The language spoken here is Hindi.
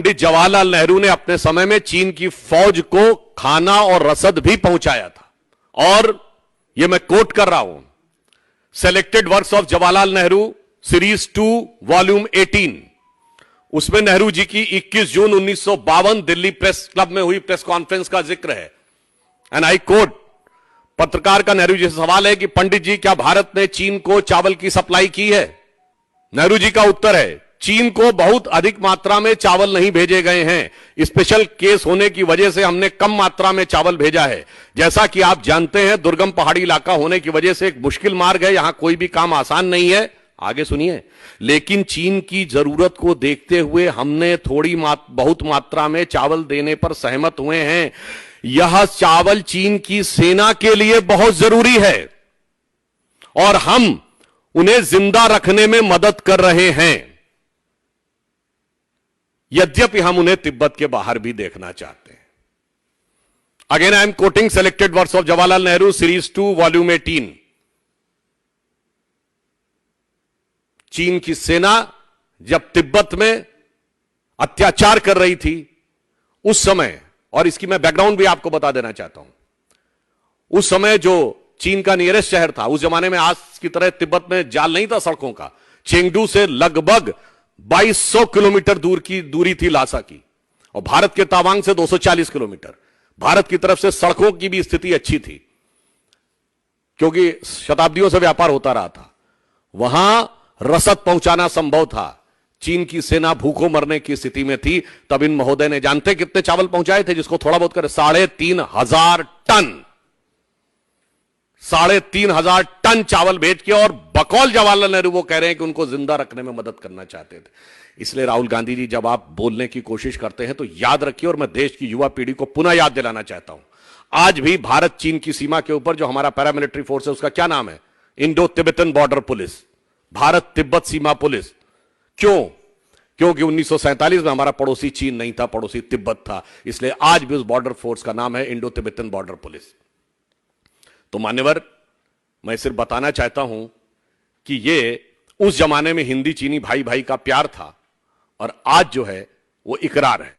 पंडित जवाहरलाल नेहरू ने अपने समय में चीन की फौज को खाना और रसद भी पहुंचाया था। और यह मैं कोट कर रहा हूं, selected works of Jawaharlal Nehru series 2 volume 18, उसमें नेहरू जी की 21 जून 1952 दिल्ली प्रेस क्लब में हुई प्रेस कॉन्फ्रेंस का जिक्र है। एंड आई कोट, पत्रकार का नेहरू जी से सवाल है कि पंडित जी, क्या भारत ने चीन को चावल की सप्लाई की है? नेहरू जी का उत्तर है, चीन को बहुत अधिक मात्रा में चावल नहीं भेजे गए हैं। स्पेशल केस होने की वजह से हमने कम मात्रा में चावल भेजा है। जैसा कि आप जानते हैं, दुर्गम पहाड़ी इलाका होने की वजह से एक मुश्किल मार्ग है, यहां कोई भी काम आसान नहीं है। आगे सुनिए, लेकिन चीन की जरूरत को देखते हुए हमने बहुत मात्रा में चावल देने पर सहमत हुए हैं। यह चावल चीन की सेना के लिए बहुत जरूरी है और हम उन्हें जिंदा रखने में मदद कर रहे हैं, यद्यपि हम उन्हें तिब्बत के बाहर भी देखना चाहते हैं। Again I am quoting selected words of Jawaharlal Nehru series 2 volume 18। चीन की सेना जब तिब्बत में अत्याचार कर रही थी उस समय, और इसकी मैं बैकग्राउंड भी आपको बता देना चाहता हूं, उस समय जो चीन का नियरेस्ट शहर था, उस जमाने में आज की तरह तिब्बत में जाल नहीं था सड़कों का। चेंगडू से लगभग 2200 किलोमीटर दूर की दूरी थी लासा की, और भारत के तावांग से 240 किलोमीटर। भारत की तरफ से सड़कों की भी स्थिति अच्छी थी क्योंकि शताब्दियों से व्यापार होता रहा था। वहां रसद पहुंचाना संभव था। चीन की सेना भूखों मरने की स्थिति में थी। तब इन महोदय ने जानते कितने चावल पहुंचाए थे, जिसको थोड़ा बहुत कर 3,500 टन, 3,500 टन चावल भेज के, और बकौल जवाहरलाल नेहरू वो कह रहे हैं कि उनको जिंदा रखने में मदद करना चाहते थे। इसलिए राहुल गांधी जी, जब आप बोलने की कोशिश करते हैं तो याद रखिए, और मैं देश की युवा पीढ़ी को पुनः याद दिलाना चाहता हूं, आज भी भारत चीन की सीमा के ऊपर जो हमारा पैरामिलिट्री फोर्स है, उसका क्या नाम है? Indo Tibetan border police, Bharat Tibet सीमा पुलिस। क्यों? क्योंकि 1947 में हमारा पड़ोसी चीन नहीं था, पड़ोसी तिब्बत था। इसलिए आज भी उस बॉर्डर फोर्स का नाम है इंडो तिब्बतन बॉर्डर पुलिस। तो मान्यवर, मैं सिर्फ बताना चाहता हूं कि ये उस जमाने में हिंदी चीनी भाई भाई का प्यार था, और आज जो है वो इकरार है।